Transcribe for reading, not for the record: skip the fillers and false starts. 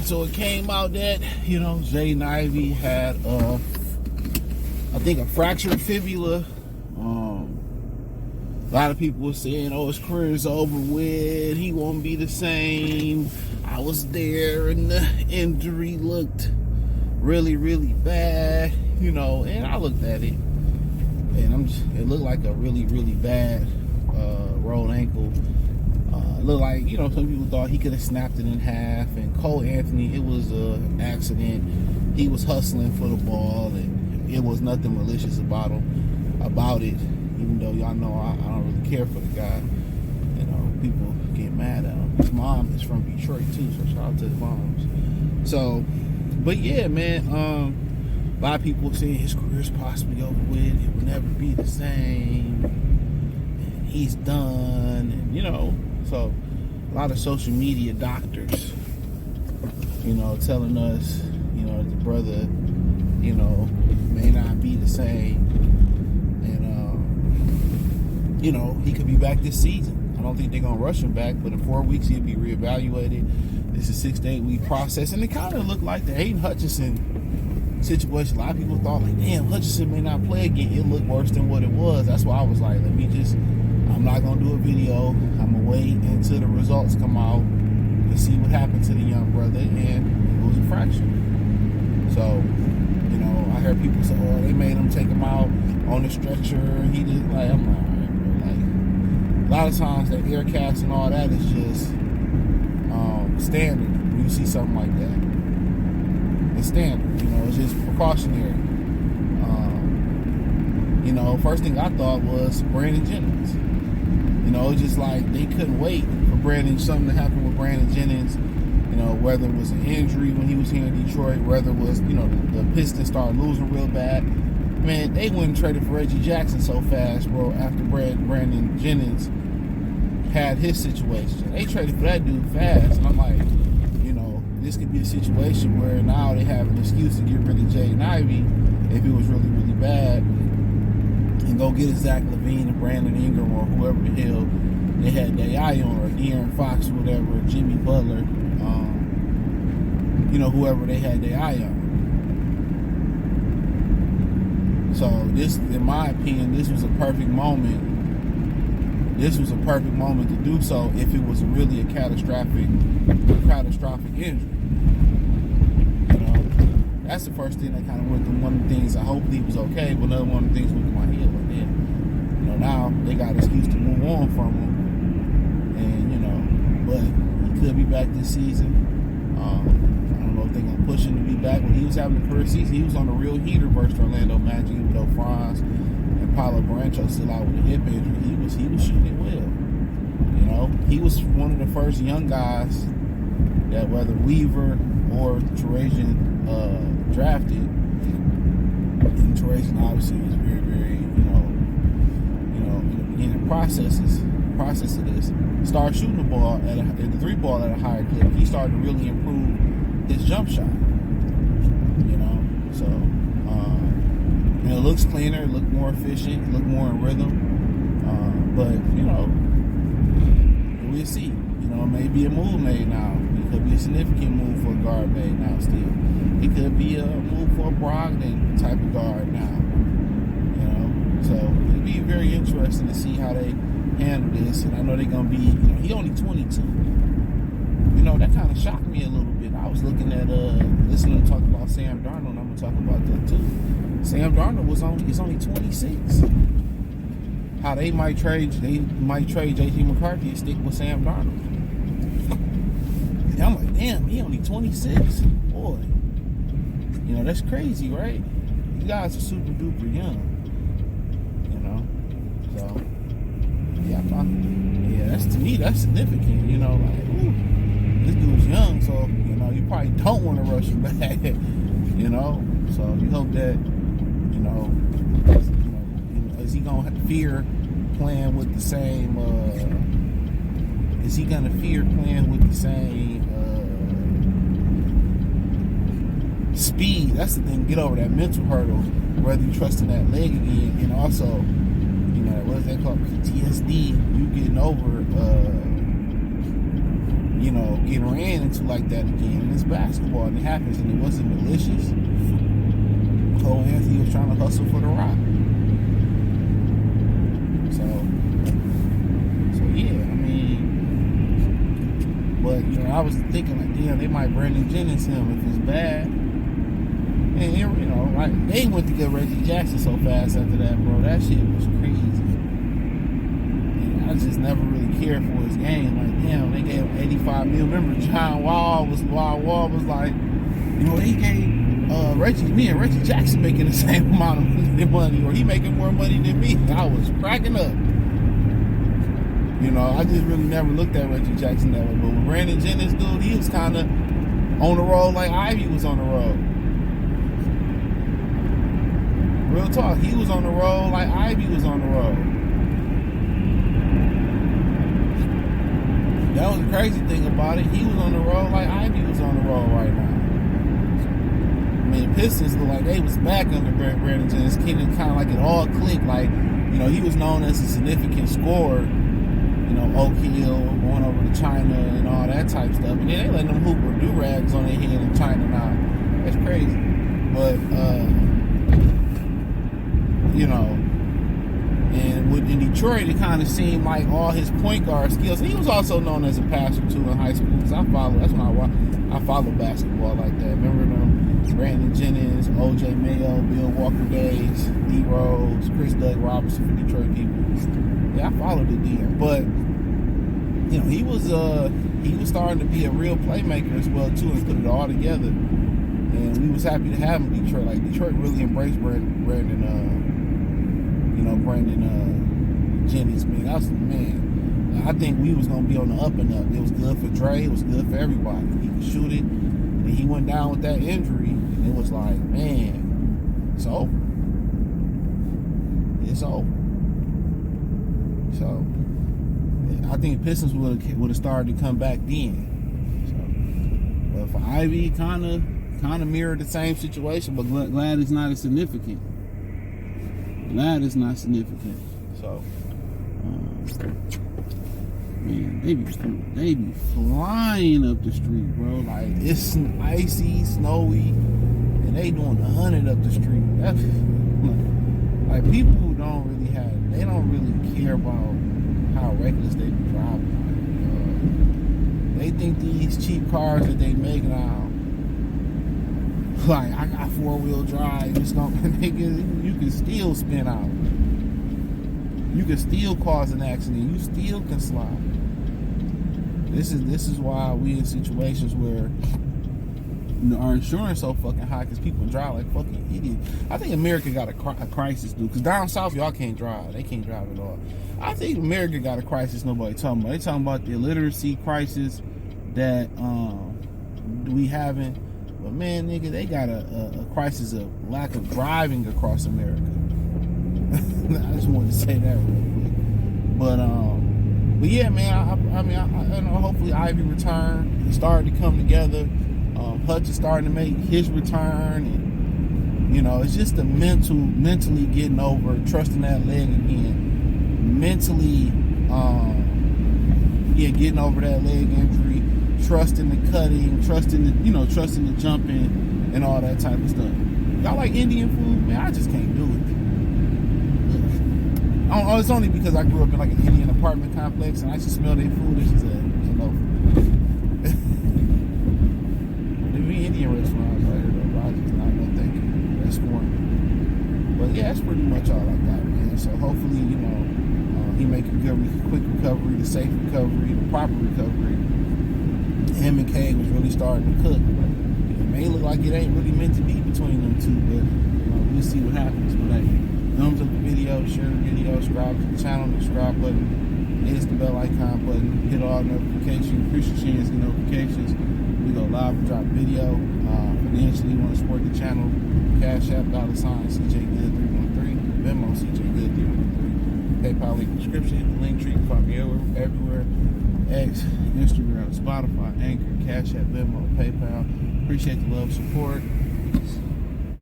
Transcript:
so it came out that, Jaden Ivey had, I think, a fractured fibula. A lot of people were saying, his career's over with. He won't be the same. I was there, and the injury looked really, really bad, and I looked at it, and it looked like a really, really bad rolled ankle. It looked like, some people thought he could have snapped it in half. And Cole Anthony, it was an accident. He was hustling for the ball, and it was nothing malicious about it. Even though y'all know I don't really care for the guy. People get mad at him. His mom is from Detroit too, so shout out to his moms. So, but yeah, man, a lot of people saying his career's possibly over with. It will never be the same. And he's done. And, so a lot of social media doctors, telling us, the brother, may not be the same. And, he could be back this season. I don't think they're going to rush him back, but in 4 weeks he'll be reevaluated. It's a 6 to 8 week process. And it kind of looked like the Hayden Hutchinson situation. A lot of people thought, damn, Hutchinson may not play again. It looked worse than what it was. That's why I was like, I'm not going to do a video. I'm going to wait until the results come out to see what happened to the young brother. And it was a fracture. So, I heard people say, they made him take him out on the stretcher. He did, I'm like, a lot of times that air cast and all that is just standard when you see something like that. It's standard, it's just precautionary. First thing I thought was Brandon Jennings. It's just like they couldn't wait for something to happen with Brandon Jennings, whether it was an injury when he was here in Detroit, whether it was, the Pistons started losing real bad. Man, they went and traded for Reggie Jackson so fast, bro, after Brandon Jennings had his situation. They traded for that dude fast. And I'm like, this could be a situation where now they have an excuse to get rid of Jaden Ivey if it was really, really bad, and go get a Zach LaVine and Brandon Ingram or whoever the hell they had their eye on, or De'Aaron Fox or whatever, Jimmy Butler, whoever they had their eye on. So this, in my opinion, this was a perfect moment. This was a perfect moment to do so if it was really a catastrophic injury. That's the first thing that kind of went through. One of the things, I hope he was okay, but another one of the things went through my head. But then, now they got an excuse to move on from him. And, but he could be back this season. I don't know if they're going to push him to be back. When he was having a career season, he was on a real heater versus Orlando Magic, even though Franz and Paolo Brancho still out with a hip injury. He was shooting it well. He was one of the first young guys that, whether Weaver or Trajan drafted, and Trajan obviously was very, very, in the beginning process of this, started shooting the ball the three ball at a higher clip. He started to really improve his jump shot. So it looks cleaner, it looked more efficient, it looked more in rhythm. But we'll see. It may be a move made now. It could be a significant move for a guard made now still. It could be a move for a Brogdon type of guard now. So it'll be very interesting to see how they handle this. And I know they're gonna be, he only 22. That kind of shocked me a little bit. I was looking at listening to talk about Sam Darnold, and I'm gonna talk about that too. Sam Darnold is only 26. How they might trade J.T. McCarthy and stick with Sam Darnold. And I'm like, damn, he only 26. Boy, that's crazy, right? You guys are super duper young. So yeah, that's, to me, that's significant. Ooh, this dude's young, so you probably don't want to rush him back. So you hope that is he gonna fear playing with the same? Is he gonna fear playing with the same speed? That's the thing. Get over that mental hurdle, whether you trust in that leg again, and also, what is that called? PTSD. You getting over getting ran into like that again. And it's basketball, and it happens, and it wasn't malicious. Cole Anthony was trying to hustle for the rock. So yeah, I mean, but I was thinking like, damn, they might Brandon Jennings him if it's bad. And like they went to get Reggie Jackson so fast after that, bro. That shit was crazy. And I just never really cared for his game. Like, damn, they gave him 85 mil. Remember John Wall was like, he gave me and Reggie Jackson making the same amount of money, or he making more money than me. I was cracking up. I just really never looked at Reggie Jackson that way. But with Brandon Jennings, dude, he was kind of on the road like Ivey was on the road. Real talk, he was on the road like Ivey was on the road. That was the crazy thing about it. He was on the road like Ivey was on the road right now. I mean, Pistons looked like they was back under Brandon Jennings. Kind of like it all clicked. Like, he was known as a significant scorer. Oak Hill, going over to China and all that type stuff. And then they letting them hooper do-rags on their head in China now. That's crazy. But, and in Detroit, it kind of seemed like all his point guard skills. He was also known as a passer, too, in high school. Because that's when I follow basketball like that. Remember them? Brandon Jennings, O.J. Mayo, Bill Walker Days, D. Rose, Chris Doug Robertson for Detroit people. Yeah, I followed it then. But, he was starting to be a real playmaker as well, too, and put it all together. And we was happy to have him in Detroit. Like, Detroit really embraced Brandon Jennings, man. That was the man. I think we was going to be on the up and up. It was good for Dre. It was good for everybody. He could shoot it. And he went down with that injury. And it was like, man, it's over. It's over. So, I think Pistons would have started to come back then. So, but for Ivey, kind of mirrored the same situation, but glad it's not as significant. Glad it's not significant. So, man, they be flying up the street, bro. Like, it's icy, snowy, and they doing 100 up the street. That's like people who they don't really care about how reckless they be driving. They think these cheap cars that they make now, like, I got 4-wheel drive, it's gonna, you can still spin out. You can still cause an accident. You still can slide. This is why we in situations where our insurance so fucking high because people drive like fucking idiots. I think America got a crisis, dude. Because down south, y'all can't drive. They can't drive at all. I think America got a crisis nobody talking about. They talking about the illiteracy crisis that we having. But man, nigga, they got a crisis of lack of driving across America. I just wanted to say that real quick. But yeah, man. I mean, hopefully Ivey returned. It started to come together. Hutch is starting to make his return, and it's just the mentally getting over, trusting that leg again, mentally, getting over that leg injury, trusting the cutting, trusting the jumping, and all that type of stuff. Y'all like Indian food, man? I just can't do it. It's only because I grew up in like an Indian apartment complex, and I just smell their food. It's just a no. Indian restaurants right here, though. I just not no thank you. That's foreign. But yeah, that's pretty much all I got, man. So hopefully, he make a good, quick recovery, the safe recovery, the proper recovery. Him and Kay was really starting to cook. It may look like it ain't really meant to be between them two, but we'll see what happens. But hey, thumbs up the video, share the video, subscribe to the channel, the subscribe button, hit the bell icon button, hit all notifications. Appreciate the notifications. We go live and drop video. Financially, you want to support the channel, Cash App, $CJ Good313, Venmo, CJ Good313, PayPal link description, the link tree, find me everywhere, X, Instagram, Spotify, Anchor, Cash App, Venmo, PayPal. Appreciate the love, support.